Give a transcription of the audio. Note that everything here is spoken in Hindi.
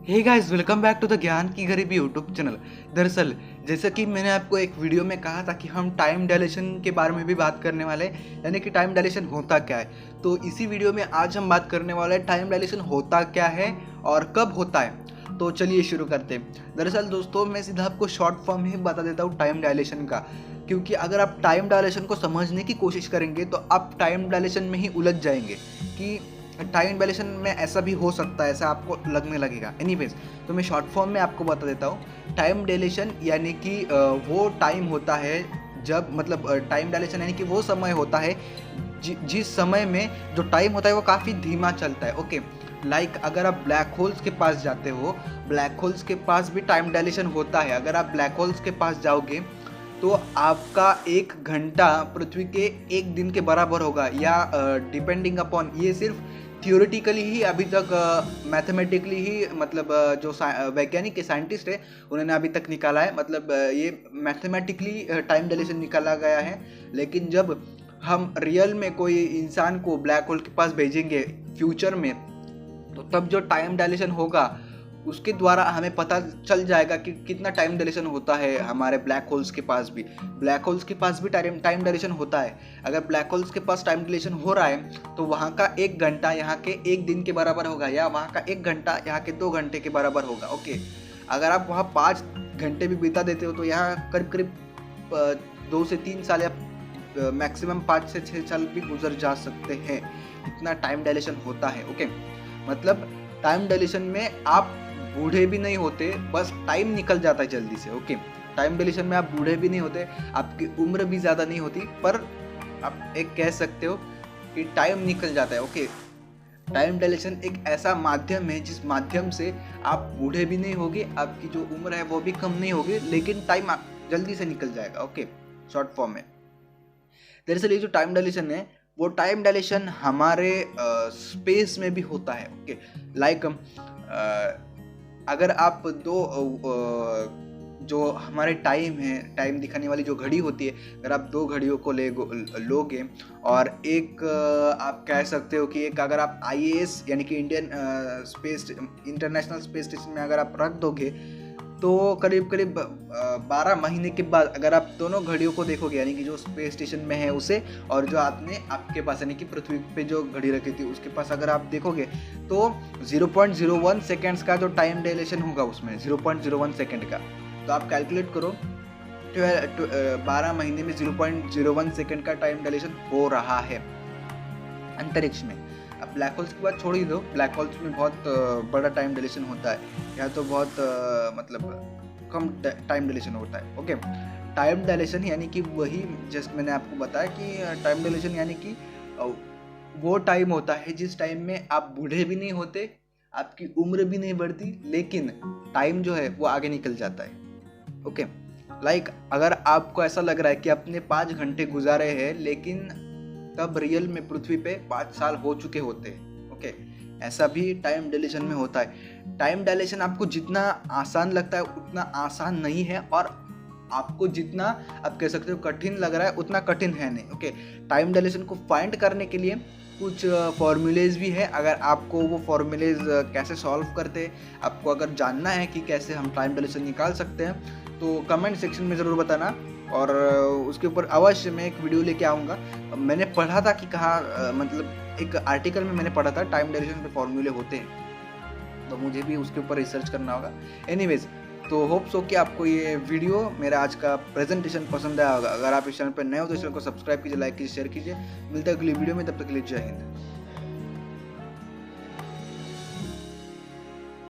Hey guys, welcome back to the ज्ञान की गरीबी यूट्यूब चैनल। दरअसल जैसे कि मैंने आपको एक वीडियो में कहा था कि हम टाइम डायलेशन के बारे में भी बात करने वाले हैं, यानी कि टाइम डायलेशन होता क्या है। तो इसी वीडियो में आज हम बात करने वाले हैं टाइम डायलेशन होता क्या है और कब होता है। तो चलिए शुरू करते हैं। दरअसल दोस्तों, मैं सीधा आपको शॉर्ट फॉर्म ही बता देता हूँ टाइम डायलेशन का, क्योंकि अगर आप टाइम डायलेशन को समझने की कोशिश करेंगे तो आप टाइम डायलेशन में ही उलझ जाएंगे कि टाइम डायलेशन में ऐसा भी हो सकता है, ऐसा आपको लगने लगेगा। एनीवेज, तो मैं शॉर्ट फॉर्म में आपको बता देता हूँ। टाइम डायलेशन यानी कि वो टाइम होता है जब टाइम डायलेशन यानी कि वो समय होता है जिस समय में जो टाइम होता है वो काफ़ी धीमा चलता है। ओके, लाइक अगर आप ब्लैक होल्स के पास जाते हो, ब्लैक होल्स के पास भी टाइम डायलेशन होता है। अगर आप ब्लैक होल्स के पास जाओगे तो आपका 1 घंटा पृथ्वी के 1 दिन के बराबर होगा, या डिपेंडिंग अपॉन, ये सिर्फ थियोरेटिकली ही अभी तक मैथमेटिकली ही जो वैज्ञानिक के साइंटिस्ट है उन्होंने अभी तक निकाला है। ये मैथमेटिकली टाइम डायलेशन निकाला गया है। लेकिन जब हम रियल में कोई इंसान को ब्लैक होल के पास भेजेंगे फ्यूचर में, तो तब जो टाइम डायलेशन होगा उसके द्वारा हमें पता चल जाएगा कि कितना टाइम डायलेशन होता है हमारे ब्लैक होल्स के पास भी। ब्लैक होल्स के पास भी टाइम डायलेशन होता है। अगर ब्लैक होल्स के पास टाइम डायलेशन हो रहा है तो वहाँ का 1 घंटा यहाँ के 1 दिन के बराबर होगा, या वहाँ का 1 घंटा यहाँ के 2 घंटे के बराबर होगा। ओके, अगर आप वहाँ 5 घंटे भी बिता देते हो तो यहाँ करीब करीब 2 से 3 साल या मैक्सिमम 5 से 6 साल भी गुजर जा सकते हैं। इतना टाइम डायलेशन होता है। ओके, टाइम डायलेशन में आप बूढ़े भी नहीं होते, बस टाइम निकल जाता है जल्दी से। ओके, टाइम डायलेशन में आप बूढ़े भी नहीं होते, आपकी उम्र भी ज़्यादा नहीं होती, पर आप एक कह सकते हो कि टाइम निकल जाता है। ओके, टाइम डायलेशन एक ऐसा माध्यम है जिस माध्यम से आप बूढ़े भी नहीं होगे, आपकी जो उम्र है वो भी कम नहीं होगी, लेकिन टाइम जल्दी से निकल जाएगा। ओके, शॉर्ट फॉर्म में दरअसल ये जो टाइम डायलेशन है वो टाइम डायलेशन हमारे स्पेस में भी होता है। ओके, लाइक अगर आप जो हमारे टाइम है, टाइम दिखाने वाली जो घड़ी होती है, अगर आप 2 घड़ियों को लोगे और एक आप कह सकते हो कि एक अगर आप ISS यानी कि इंटरनेशनल स्पेस स्टेशन में अगर आप रख दोगे तो करीब करीब 12 महीने के बाद अगर आप दोनों घड़ियों को देखोगे, यानी कि जो स्पेस स्टेशन में है उसे और जो आपने आपके पास यानी कि पृथ्वी पे जो घड़ी रखी थी उसके पास अगर आप देखोगे तो 0.01 सेकेंड्स का जो टाइम डायलेशन होगा उसमें, 0.01 सेकेंड का। तो आप कैलकुलेट करो, 12 महीने में 0.01 सेकेंड का टाइम डायलेशन हो रहा है अंतरिक्ष में। अब ब्लैक होल्स की बात छोड़ ही दो, ब्लैक होल्स में बहुत बड़ा टाइम डिलेशन होता है, यहाँ तो बहुत कम टाइम डिलेशन होता है। ओके, टाइम डायलेशन यानी कि वही जस्ट मैंने आपको बताया कि टाइम डायलेशन यानी कि वो टाइम होता है जिस टाइम में आप बूढ़े भी नहीं होते, आपकी उम्र भी नहीं बढ़ती, लेकिन टाइम जो है वो आगे निकल जाता है। ओके, लाइक अगर आपको ऐसा लग रहा है कि आपने 5 घंटे गुजारे हैं, लेकिन तब रियल में पृथ्वी पे 5 साल हो चुके होते हैं। ओके, ऐसा भी टाइम डायलेशन में होता है। टाइम डायलेशन आपको जितना आसान लगता है उतना आसान नहीं है, और आपको जितना आप कह सकते हो कठिन लग रहा है उतना कठिन है नहीं। ओके, टाइम डायलेशन को फाइंड करने के लिए कुछ फॉर्मूलेज भी है। अगर आपको वो फॉर्मूलेज कैसे सॉल्व करते, आपको अगर जानना है कि कैसे हम टाइम डायलेशन निकाल सकते हैं, तो कमेंट सेक्शन में ज़रूर बताना, और उसके ऊपर अवश्य मैं एक वीडियो लेके आऊँगा। मैंने पढ़ा था कि एक आर्टिकल में मैंने पढ़ा था टाइम डायलेशन पे फॉर्मूले होते हैं, तो मुझे भी उसके ऊपर रिसर्च करना होगा। एनीवेज, तो होप सो कि आपको ये वीडियो, मेरा आज का प्रेजेंटेशन पसंद आया होगा। अगर आप इस चैनल पर नए हो तो इस चैनल को सब्सक्राइब कीजिए, लाइक कीजिए, शेयर कीजिए। मिलते हैं अगली वीडियो में, तब तक के लिए जय हिंद।